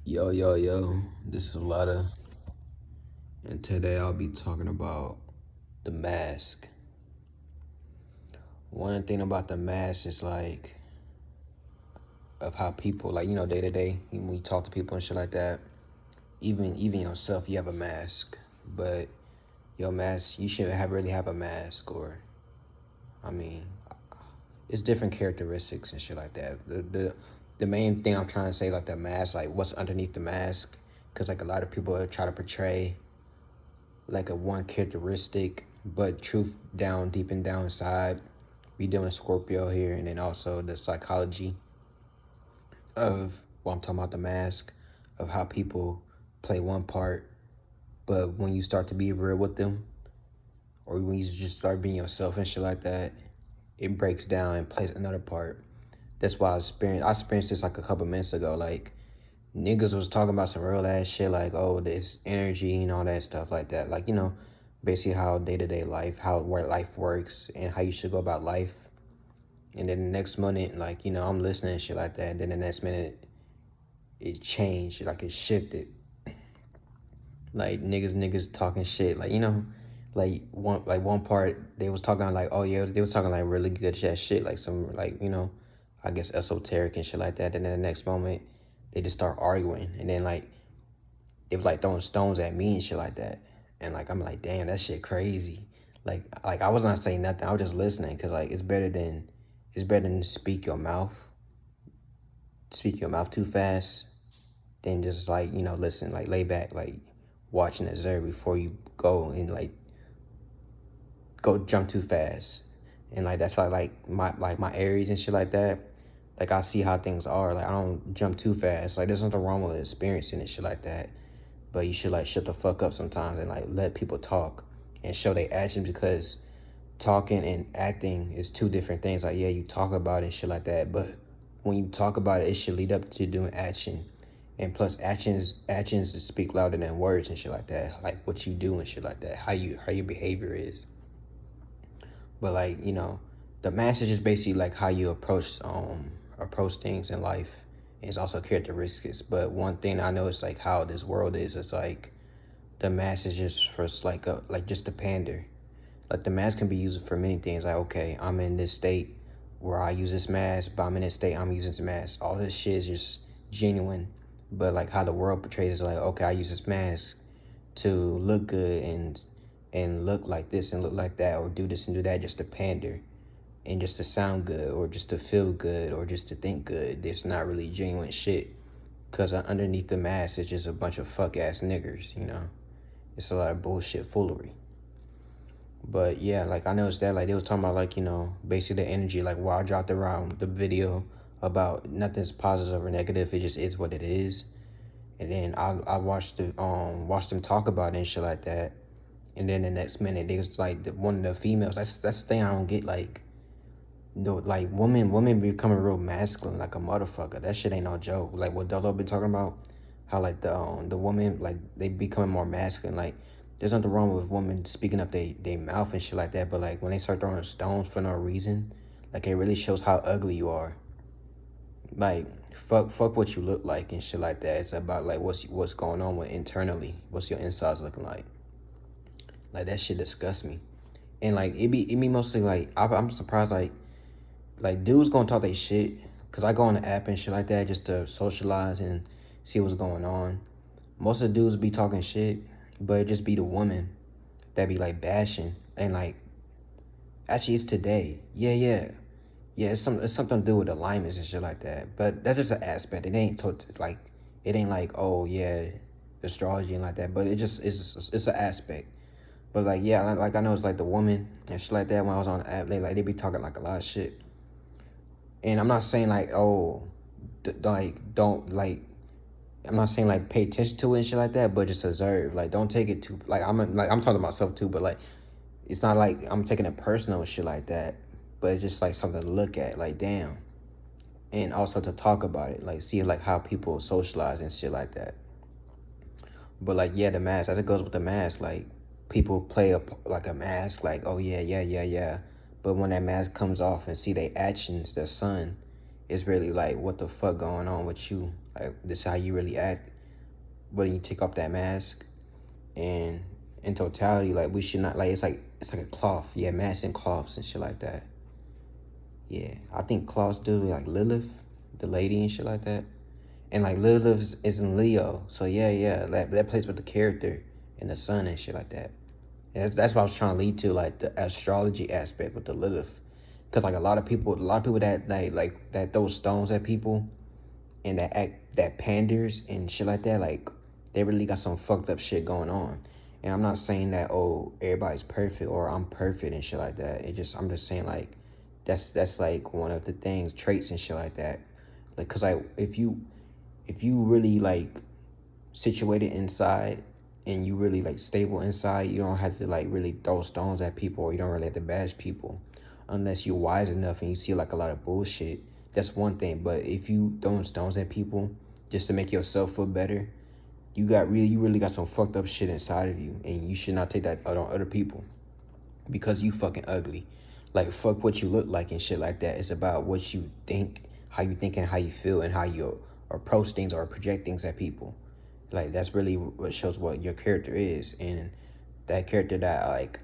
Yo, yo, yo, this is Lotta, and today I'll be talking about the mask. One thing about the mask is like, of how people, like, day to day, when you talk to people and shit like that, even yourself, you have a mask, but your mask, you shouldn't really have a mask, or, I mean, it's different characteristics and shit like that. The main thing I'm trying to say, like the mask, like what's underneath the mask, because like a lot of people try to portray like a one characteristic, but truth down deep and down inside. We dealing Scorpio here, and then also the psychology of I'm talking about the mask of how people play one part, but when you start to be real with them, or when you just start being yourself and shit like that, it breaks down and plays another part. That's why I experienced this like a couple minutes ago. Like niggas was talking about some real ass shit like, oh, this energy and all that stuff like that. Like, basically how day-to-day life, how where life works and how you should go about life. And then the next minute, like, I'm listening and shit like that. And then the next minute it changed, like it shifted. Like niggas talking shit. Like, like one part they was talking like, oh yeah, they was talking like really good shit, like some like, I guess esoteric and shit like that. And then the next moment they just start arguing, and then like they was like throwing stones at me and shit like that. And like I'm like, damn, that shit crazy. Like I was not saying nothing. I was just listening, because like it's better than speak your mouth too fast, than just like, listen, like lay back, like watch and observe before you go and like go jump too fast. And like that's like my Aries and shit like that. Like I see how things are. Like I don't jump too fast. Like there's nothing wrong with experiencing and shit like that. But you should like shut the fuck up sometimes and like let people talk and show their actions, because talking and acting is two different things. Like yeah, you talk about it and shit like that, but when you talk about it, it should lead up to doing action. And plus actions speak louder than words and shit like that. Like what you do and shit like that. How your behavior is. But like, the message is basically like how you approach things in life. And it's also characteristics. But one thing I know is like how this world is. It's like the mask is just for like just to pander. Like the mask can be used for many things. Like okay, I'm in this state where I use this mask, but I'm in this state I'm using this mask. All this shit is just genuine. But like how the world portrays it, like okay, I use this mask to look good and look like this and look like that, or do this and do that, just to pander and just to sound good, or just to feel good, or just to think good. It's not really genuine shit, because underneath the mask it's just a bunch of fuck ass niggers. It's a lot of bullshit foolery. But yeah, like I noticed that like they was talking about like, basically the energy, like while I dropped around the video about nothing's positive or negative, it just is what it is. And then I watched them talk about it and shit like that. And then the next minute they was like one of the females. That's the thing I don't get. Like no, like women becoming real masculine like a motherfucker. That shit ain't no joke. Like what Dolo been talking about, how like the woman, like they becoming more masculine. Like there's nothing wrong with women speaking up they mouth and shit like that. But like when they start throwing stones for no reason, like it really shows how ugly you are. Like fuck what you look like and shit like that. It's about like what's going on with internally. What's your insides looking like? Like that shit disgusts me. And like it be mostly like I'm surprised like dudes gonna talk they shit, cause I go on the app and shit like that just to socialize and see what's going on. Most of the dudes be talking shit, but it just be the woman that be like bashing. And like actually it's today. Yeah, it's something to do with alignments and shit like that. But that's just an aspect. It ain't like it ain't like, oh yeah, astrology and like that. But it's an aspect. But like yeah, like I know it's like the woman and shit like that. When I was on the app, they be talking like a lot of shit. And I'm not saying like, oh, like don't like. I'm not saying like pay attention to it and shit like that, but just observe. Like don't take it too like I'm talking to myself too, but like it's not like I'm taking it personal and shit like that. But it's just like something to look at, like damn. And also to talk about it, like see like how people socialize and shit like that. But like yeah, the mask, as it goes with the mask, like people play up like a mask, like oh yeah. But when that mask comes off and see their actions, their son, it's really like what the fuck going on with you? Like, this is how you really act when you take off that mask. And in totality, like, we should not, like, it's like a cloth. Yeah, masks and cloths and shit like that. Yeah, I think cloths do like Lilith, the lady and shit like that. And like Lilith is in Leo. So yeah, that plays with the character and the sun and shit like that. And that's what I was trying to lead to, like the astrology aspect with the Lilith. Cause like a lot of people that like that throw stones at people and that panders and shit like that, like they really got some fucked up shit going on. And I'm not saying that, oh, everybody's perfect or I'm perfect and shit like that. I'm just saying like that's like one of the things, traits and shit like that. Like, cause like if you really like situated inside and you really like stable inside, you don't have to like really throw stones at people, or you don't really have to bash people unless you're wise enough and you see like a lot of bullshit. That's one thing. But if you throwing stones at people just to make yourself feel better, you really got some fucked up shit inside of you, and you should not take that out on other people because you fucking ugly. Like, fuck what you look like and shit like that. It's about what you think, how you think and how you feel, and how you approach things or project things at people. Like, that's really what shows what your character is. And that character that like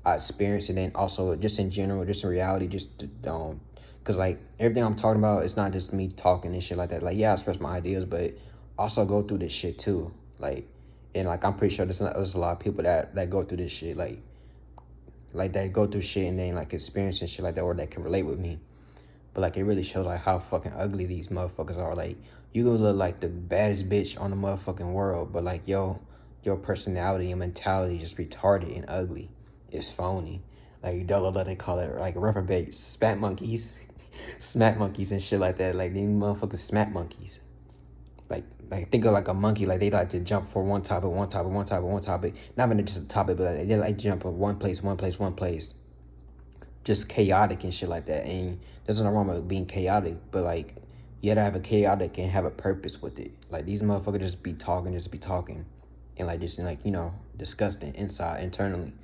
I experienced, and then also just in general, just in reality, just because like everything I'm talking about, it's not just me talking and shit like that. Like, yeah, I express my ideas, but also go through this shit too. Like, and like I'm pretty sure there's a lot of people that go through this shit, like that go through shit and then like experience and shit like that, or that can relate with me. But like it really shows like how fucking ugly these motherfuckers are. Like, you gonna look like the baddest bitch on the motherfucking world, but like your personality and mentality just retarded and ugly. It's phony. Like, you don't let they call it like reprobate spat monkeys, smack monkeys and shit like that. Like, these motherfuckers smack monkeys. Like think of like a monkey, like they like to jump for one topic, not even just a topic, but like, they like jump from one place, just chaotic and shit like that. And there's nothing wrong with being chaotic, but like you gotta have a chaotic and have a purpose with it. Like, these motherfuckers just be talking, and like just like, disgusting inside, internally.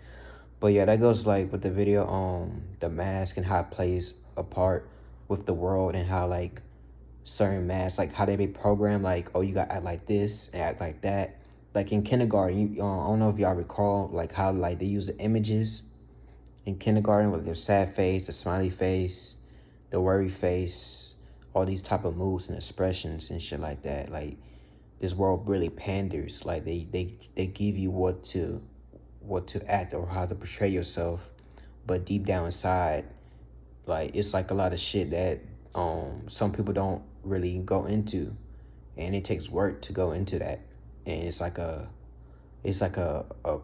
But yeah, that goes like with the video on the mask and how it plays a part with the world, and how like certain masks, like how they be programmed, like, oh, you gotta act like this and act like that. Like in kindergarten, I don't know if y'all recall like how like they use the images in kindergarten with their sad face, the smiley face, the worry face, all these type of moods and expressions and shit like that. Like, this world really panders. Like, they give you what to act or how to portray yourself, but deep down inside, like, it's like a lot of shit that some people don't really go into, and it takes work to go into that. And it's like a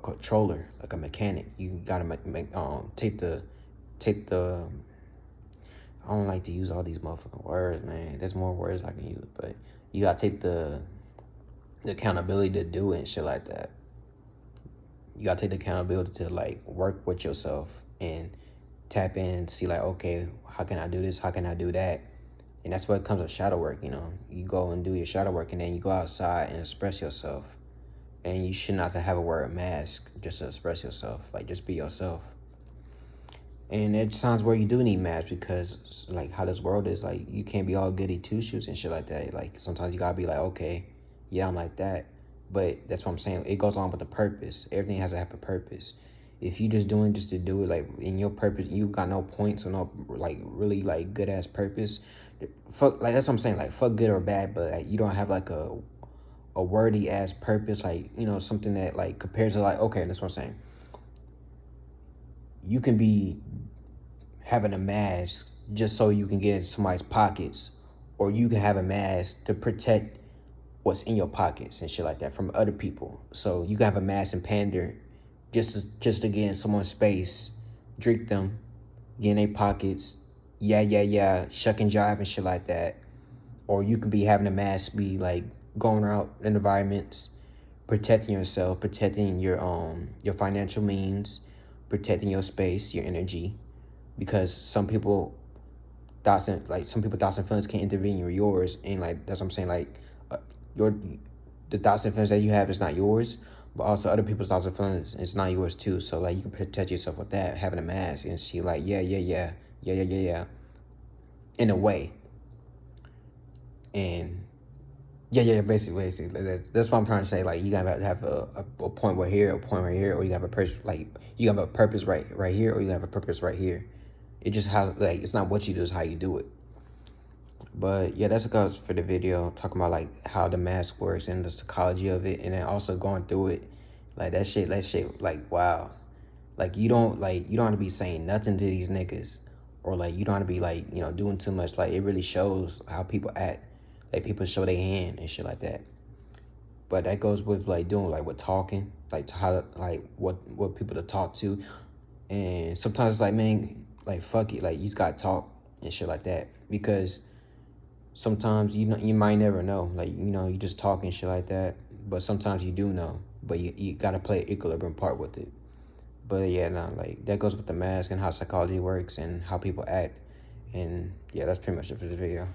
controller, like a mechanic. You gotta take the I don't like to use all these motherfucking words, man. There's more words I can use, but you gotta take the accountability to do it and shit like that. You gotta take the accountability to like work with yourself and tap in and see like, okay, how can I do this? How can I do that? And that's what comes with shadow work. You go and do your shadow work, and then you go outside and express yourself. And you should not have a word mask just to express yourself. Like, just be yourself. And it sounds where you do need masks, because like how this world is, like, you can't be all goody two shoes and shit like that. Like, sometimes you gotta be like, okay, yeah, I'm like that. But that's what I'm saying. It goes on with the purpose. Everything has to have a purpose. If you just doing just to do it, like, in your purpose, you got no points or no like really like good ass purpose. Fuck, like, that's what I'm saying. Like, fuck good or bad, but like, you don't have like a wordy ass purpose, like, something that like compared to like, okay, that's what I'm saying. You can be having a mask just so you can get into somebody's pockets, or you can have a mask to protect what's in your pockets and shit like that from other people. So you can have a mask and pander just to get in someone's space, drink them, get in their pockets, yeah, shuck and jive and shit like that. Or you could be having a mask, be like going out in environments, protecting yourself, protecting your financial means, protecting your space, your energy, because some people thoughts and feelings can intervene with yours, and like that's what I'm saying. Like, your the thoughts and feelings that you have is not yours, but also other people's thoughts and feelings it's not yours too. So like, you can protect yourself with that, having a mask, and she like yeah, in a way. And Yeah, basically. That's what I'm trying to say. Like, you gotta have a point right here, a point right here, or you have a purpose. Like, you have a purpose right here, or you have a purpose right here. It just how, like, it's not what you do, it's how you do it. But yeah, that's goes for the video, talking about like how the mask works and the psychology of it, and then also going through it. Like that shit, like wow. Like you don't want to be saying nothing to these niggas, or like you don't want to be like, you know, doing too much. Like it really shows how people act. Like people show their hand and shit like that. But that goes with like doing like with talking, like to how like what people to talk to, and sometimes it's like, man, like fuck it, like you just gotta talk and shit like that, because sometimes you know you might never know, like, you know, you just talk and shit like that, but sometimes you do know, but you gotta play an equilibrium part with it. But yeah, no, like that goes with the mask and how psychology works and how people act. And yeah, that's pretty much it for this video.